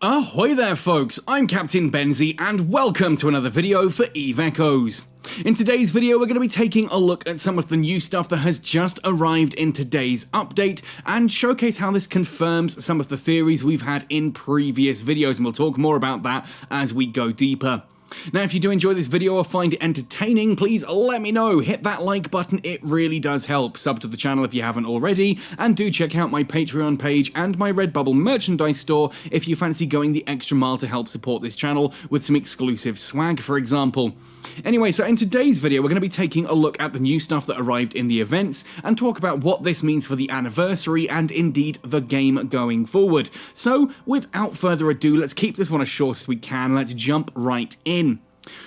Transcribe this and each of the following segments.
Ahoy there folks, I'm Captain Benzie and welcome to another video for Eve Echoes. In today's video we're going to be taking a look at some of the new stuff that has just arrived in today's update and showcase how this confirms some of the theories we've had in previous videos, and we'll talk more about that as we go deeper. Now, if you do enjoy this video or find it entertaining, please let me know. Hit that like button, it really does help. Sub to the channel if you haven't already, and do check out my Patreon page and my Redbubble merchandise store if you fancy going the extra mile to help support this channel with some exclusive swag, for example. Anyway, so in today's video, we're going to be taking a look at the new stuff that arrived in the events and talk about what this means for the anniversary and indeed the game going forward. So, without further ado, let's keep this one as short as we can. Let's jump right in.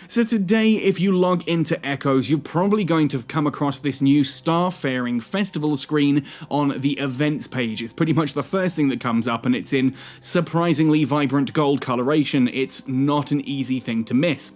So today, if you log into Echoes, you're probably going to come across this new Starfaring Festival screen on the events page. It's pretty much the first thing that comes up, and it's in surprisingly vibrant gold coloration. It's not an easy thing to miss.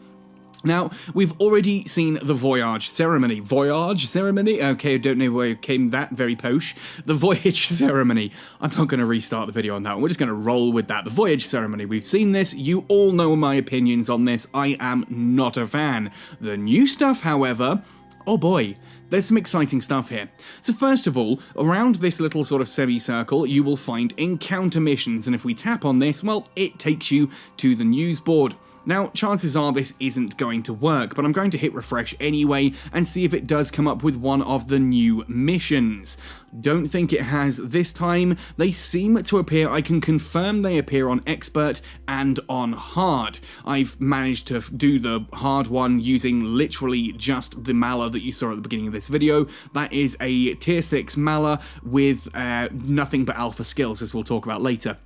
Now, we've already seen the Voyage Ceremony. Voyage Ceremony? Okay, I don't know where it came that, very posh. The Voyage Ceremony. I'm not going to restart the video on that one, we're just going to roll with that. The Voyage Ceremony, we've seen this, you all know my opinions on this, I am not a fan. The new stuff, however, oh boy. There's some exciting stuff here. So first of all, around this little sort of semicircle, you will find encounter missions, and if we tap on this, well, it takes you to the news board. Now, chances are this isn't going to work, but I'm going to hit refresh anyway and see if it does come up with one of the new missions. Don't think it has this time. They seem to appear, I can confirm they appear on Expert and on Hard. I've managed to do the Hard one using literally just the Mala that you saw at the beginning of this video. That is a tier 6 Mala with nothing but alpha skills, as we'll talk about later.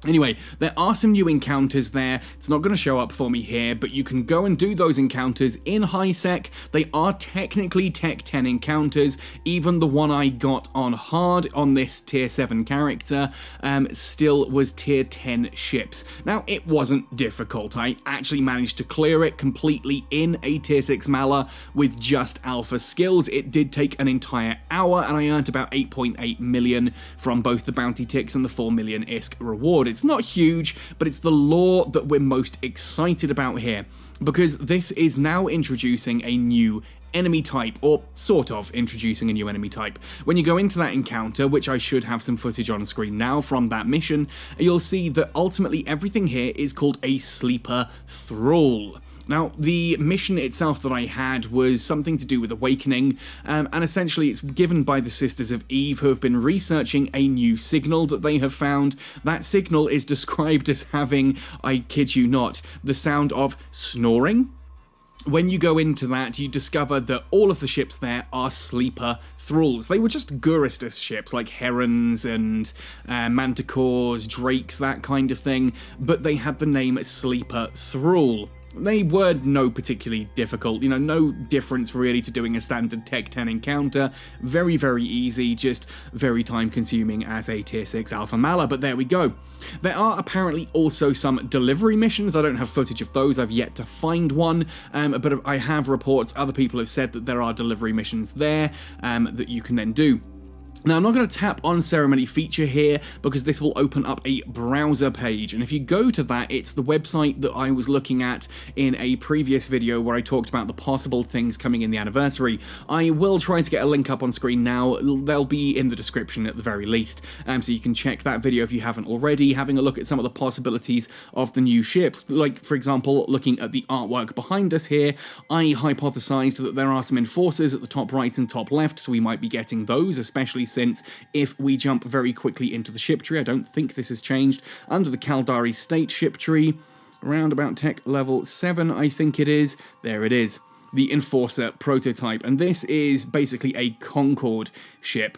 Anyway, there are some new encounters there. It's not going to show up for me here, but you can go and do those encounters in high sec. They are technically Tech 10 encounters. Even the one I got on hard on this tier 7 character still was tier 10 ships. Now, it wasn't difficult. I actually managed to clear it completely in a tier 6 Mala with just alpha skills. It did take an entire hour, and I earned about 8.8 million from both the bounty ticks and the 4 million ISK reward. It's not huge, but it's the lore that we're most excited about here, because this is now introducing a new enemy type, or sort of introducing a new enemy type. When you go into that encounter, which I should have some footage on screen now from that mission, you'll see that ultimately everything here is called a sleeper thrall. Now, the mission itself that I had was something to do with awakening, and essentially it's given by the Sisters of Eve, who have been researching a new signal that they have found. That signal is described as having, I kid you not, the sound of snoring. When you go into that, you discover that all of the ships there are sleeper thralls. They were just Guristus ships, like herons and manticores, drakes, that kind of thing, but they had the name sleeper thrall. They were no particularly difficult, you know, no difference really to doing a standard Tech 10 encounter. Very, very easy, just very time consuming as a tier 6 Alpha Mala, but there we go. There are apparently also some delivery missions. I don't have footage of those, I've yet to find one, but I have reports, other people have said that there are delivery missions there that you can then do. Now, I'm not going to tap on Ceremony feature here because this will open up a browser page, and if you go to that, it's the website that I was looking at in a previous video where I talked about the possible things coming in the anniversary. I will try to get a link up on screen now. They'll be in the description at the very least, so you can check that video if you haven't already, having a look at some of the possibilities of the new ships. Like, for example, looking at the artwork behind us here, I hypothesized that there are some enforcers at the top right and top left, so we might be getting those, especially since if we jump very quickly into the ship tree, I don't think this has changed, under the Caldari State ship tree, around about tech level 7, I think it is, there it is. The Enforcer prototype, and this is basically a Concorde ship,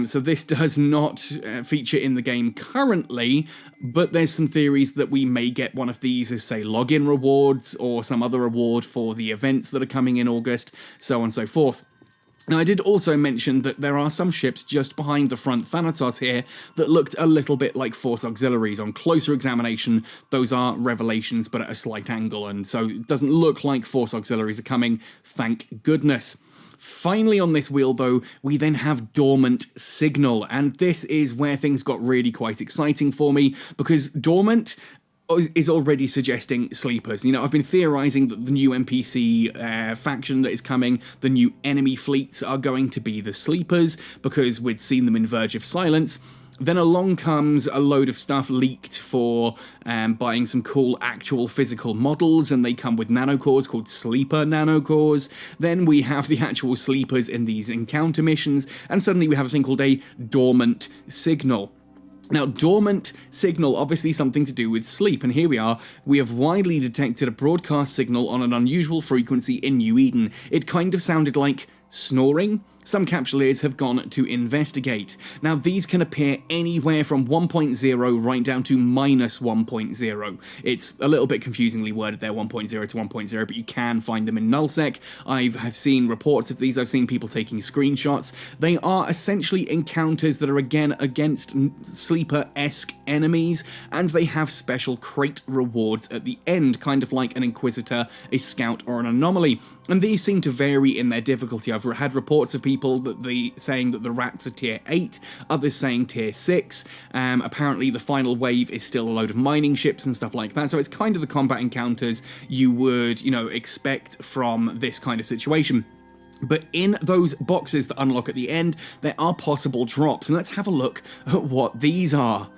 so this does not feature in the game currently, but there's some theories that we may get one of these as, say, login rewards, or some other reward for the events that are coming in August, so on and so forth. Now, I did also mention that there are some ships just behind the front Thanatos here that looked a little bit like Force Auxiliaries. On closer examination, those are Revelations, but at a slight angle, and so it doesn't look like Force Auxiliaries are coming, thank goodness. Finally on this wheel, though, we then have Dormant Signal, and this is where things got really quite exciting for me, because Dormant, is already suggesting sleepers. You know, I've been theorizing that the new NPC faction that is coming, the new enemy fleets, are going to be the sleepers, because we'd seen them in Verge of Silence. Then along comes a load of stuff leaked for buying some cool actual physical models, and they come with nanocores called sleeper nanocores. Then we have the actual sleepers in these encounter missions, and suddenly we have a thing called a Dormant Signal. Now, Dormant Signal, obviously something to do with sleep, and here we are. We have widely detected a broadcast signal on an unusual frequency in New Eden. It kind of sounded like snoring. Some capsuleers have gone to investigate. Now, these can appear anywhere from 1.0 right down to -1.0. It's a little bit confusingly worded there, 1.0 to 1.0, but you can find them in nullsec. I have seen reports of these, I've seen people taking screenshots. They are essentially encounters that are, again, against sleeper-esque enemies, and they have special crate rewards at the end, kind of like an Inquisitor, a Scout, or an Anomaly. And these seem to vary in their difficulty. I've had reports of people saying that the rats are tier 8, others saying tier 6. Apparently the final wave is still a load of mining ships and stuff like that, so it's kind of the combat encounters you would, you know, expect from this kind of situation. But in those boxes that unlock at the end, there are possible drops, and let's have a look at what these are.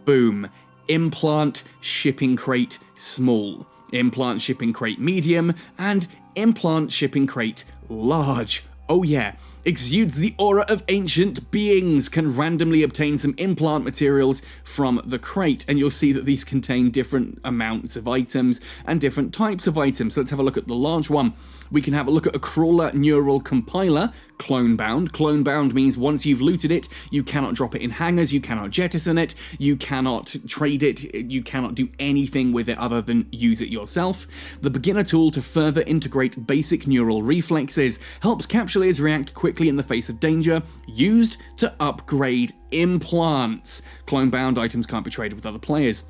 Boom. Implant Shipping Crate Small, Implant Shipping Crate Medium, and Implant Shipping Crate Large. Oh yeah. Exudes the aura of ancient beings, can randomly obtain some implant materials from the crate, and you'll see that these contain different amounts of items and different types of items. So let's have a look at the large one. We can have a look at a crawler neural compiler, clone bound. Clone bound means once you've looted it, you cannot drop it in hangars, you cannot jettison it, you cannot trade it, you cannot do anything with it other than use it yourself. The beginner tool to further integrate basic neural reflexes, helps capsuleers react quickly in the face of danger, used to upgrade implants. Clone bound items can't be traded with other players.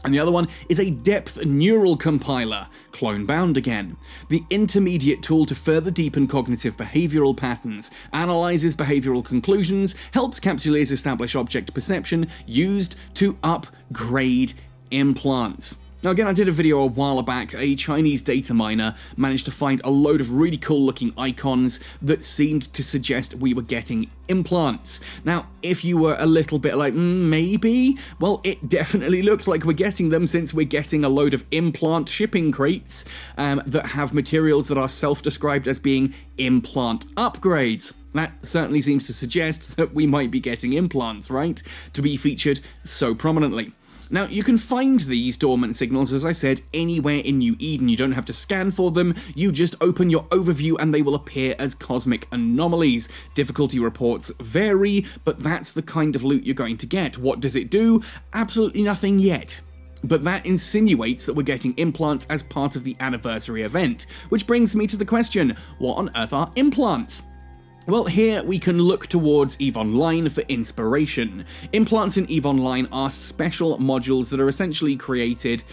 And the other one is a depth neural compiler, clone bound again. The intermediate tool to further deepen cognitive behavioral patterns, analyzes behavioral conclusions, helps capsuleers establish object perception, used to upgrade implants. Now again, I did a video a while back. A Chinese data miner managed to find a load of really cool looking icons that seemed to suggest we were getting implants. Now, if you were a little bit like, maybe, well, it definitely looks like we're getting them, since we're getting a load of implant shipping crates that have materials that are self-described as being implant upgrades. That certainly seems to suggest that we might be getting implants, right? To be featured so prominently. Now, you can find these dormant signals, as I said, anywhere in New Eden. You don't have to scan for them, you just open your overview and they will appear as cosmic anomalies. Difficulty reports vary, but that's the kind of loot you're going to get. What does it do? Absolutely nothing yet. But that insinuates that we're getting implants as part of the anniversary event, which brings me to the question, what on earth are implants? Well, here we can look towards EVE Online for inspiration. Implants in EVE Online are special modules that are essentially created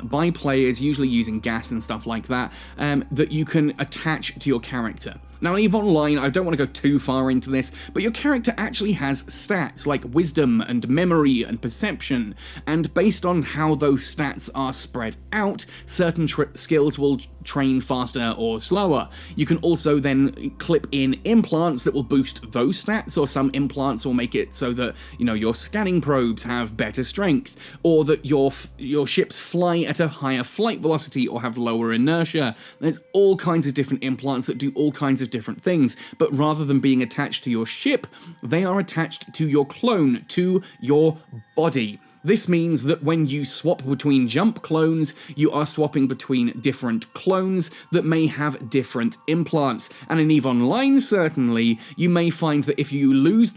by players, usually using gas and stuff like that, that you can attach to your character. Now, in EVE Online, I don't want to go too far into this, but your character actually has stats like wisdom and memory and perception, and based on how those stats are spread out, certain skills will train faster or slower. You can also then clip in implants that will boost those stats, or some implants will make it so that, you know, your scanning probes have better strength, or that your ships fly at a higher flight velocity or have lower inertia. There's all kinds of different implants that do all kinds of different things, but rather than being attached to your ship, they are attached to your clone, to your body. This means that when you swap between jump clones, you are swapping between different clones that may have different implants. And in EVE Online, certainly, you may find that if you lose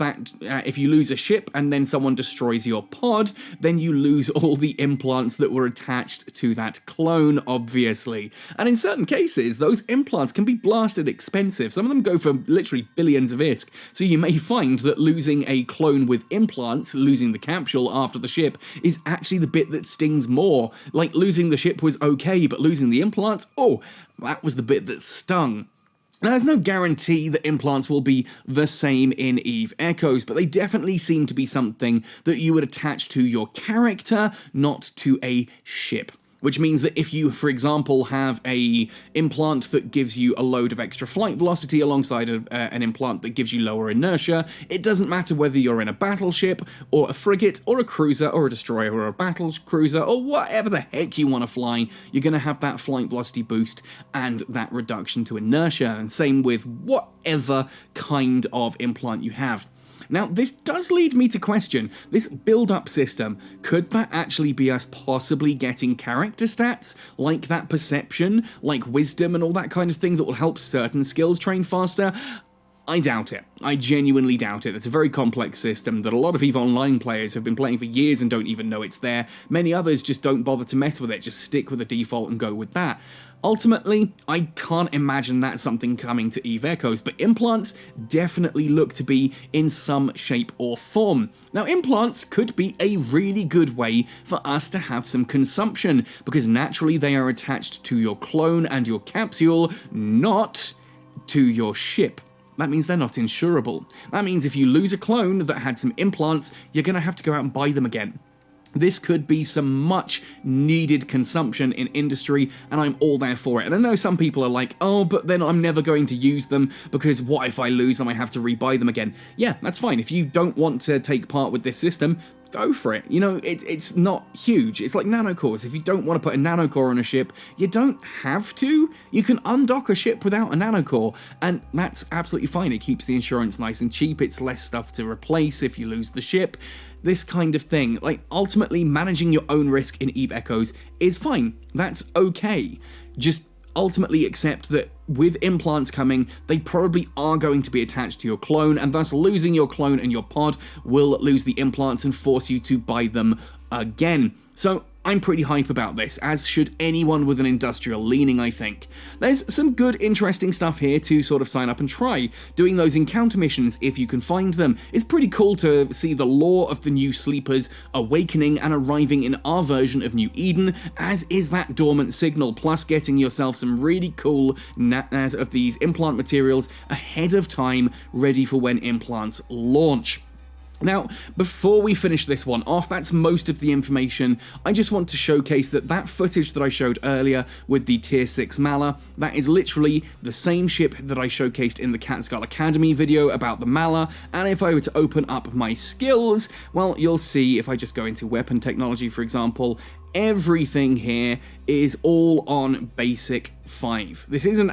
a ship and then someone destroys your pod, then you lose all the implants that were attached to that clone, obviously. And in certain cases, those implants can be blasted expensive. Some of them go for literally billions of ISK. So you may find that losing a clone with implants, losing the capsule after the ship, is actually the bit that stings more. Like, losing the ship was okay, but losing the implants, oh, that was the bit that stung. Now, there's no guarantee that implants will be the same in EVE Echoes, but they definitely seem to be something that you would attach to your character, not to a ship. Which means that if you, for example, have a implant that gives you a load of extra flight velocity alongside an implant that gives you lower inertia, it doesn't matter whether you're in a battleship, or a frigate, or a cruiser, or a destroyer, or a battle cruiser, or whatever the heck you want to fly, you're going to have that flight velocity boost and that reduction to inertia, and same with whatever kind of implant you have. Now, this does lead me to question, this build-up system, could that actually be us possibly getting character stats, like that perception, like wisdom and all that kind of thing that will help certain skills train faster? I doubt it. I genuinely doubt it. It's a very complex system that a lot of EVE Online players have been playing for years and don't even know it's there. Many others just don't bother to mess with it, just stick with the default and go with that. Ultimately, I can't imagine that's something coming to EVE Echoes, but implants definitely look to be in some shape or form. Now, implants could be a really good way for us to have some consumption, because naturally they are attached to your clone and your capsule, not to your ship. That means they're not insurable. That means if you lose a clone that had some implants, you're going to have to go out and buy them again. This could be some much needed consumption in industry, and I'm all there for it. And I know some people are like, oh, but then I'm never going to use them, because what if I lose them, I have to rebuy them again? Yeah, that's fine. If you don't want to take part with this system, go for it. You know, it's not huge. It's like nanocores. If you don't want to put a nanocore on a ship, you don't have to. You can undock a ship without a nanocore, and that's absolutely fine. It keeps the insurance nice and cheap. It's less stuff to replace if you lose the ship. This kind of thing. Like, ultimately, managing your own risk in EVE Echoes is fine. That's okay. Just ultimately accept that with implants coming, they probably are going to be attached to your clone, and thus losing your clone and your pod will lose the implants and force you to buy them again. So I'm pretty hype about this, as should anyone with an industrial leaning, I think. There's some good, interesting stuff here to sort of sign up and try. Doing those encounter missions, if you can find them. It's pretty cool to see the lore of the new sleepers awakening and arriving in our version of New Eden, as is that Dormant Signal, plus getting yourself some really cool nanas of these implant materials ahead of time, ready for when implants launch. Now, before we finish this one off, that's most of the information. I just want to showcase that footage that I showed earlier with the Tier 6 Mala, that is literally the same ship that I showcased in the Catskull Academy video about the Mala, and if I were to open up my skills, well, you'll see if I just go into weapon technology, for example, everything here is all on basic 5. This isn't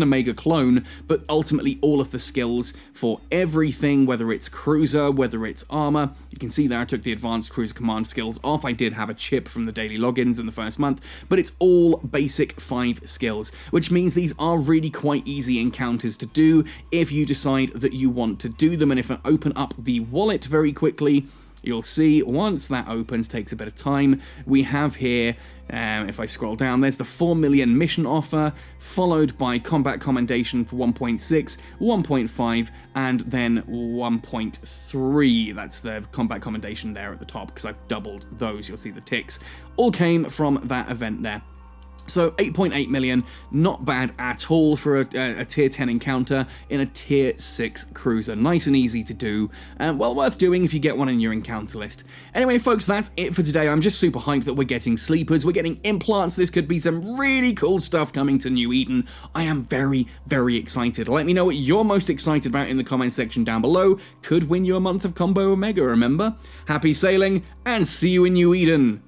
a mega clone, but ultimately all of the skills for everything, whether it's cruiser, whether it's armor. You can see there I took the advanced cruiser command skills off. I did have a chip from the daily logins in the first month, but it's all basic 5 skills, which means these are really quite easy encounters to do if you decide that you want to do them. And if I open up the wallet very quickly, you'll see once that opens, takes a bit of time, we have here, if I scroll down, there's the 4 million mission offer, followed by combat commendation for 1.6, 1.5, and then 1.3. That's the combat commendation there at the top, because I've doubled those. You'll see the ticks. All came from that event there. So 8.8 million, not bad at all for a tier 10 encounter in a tier 6 cruiser. Nice and easy to do, and well worth doing if you get one in your encounter list. Anyway, folks, that's it for today. I'm just super hyped that we're getting sleepers, we're getting implants. This could be some really cool stuff coming to New Eden. I am very, very excited. Let me know what you're most excited about in the comment section down below. Could win you a month of Combo Omega, remember? Happy sailing, and see you in New Eden.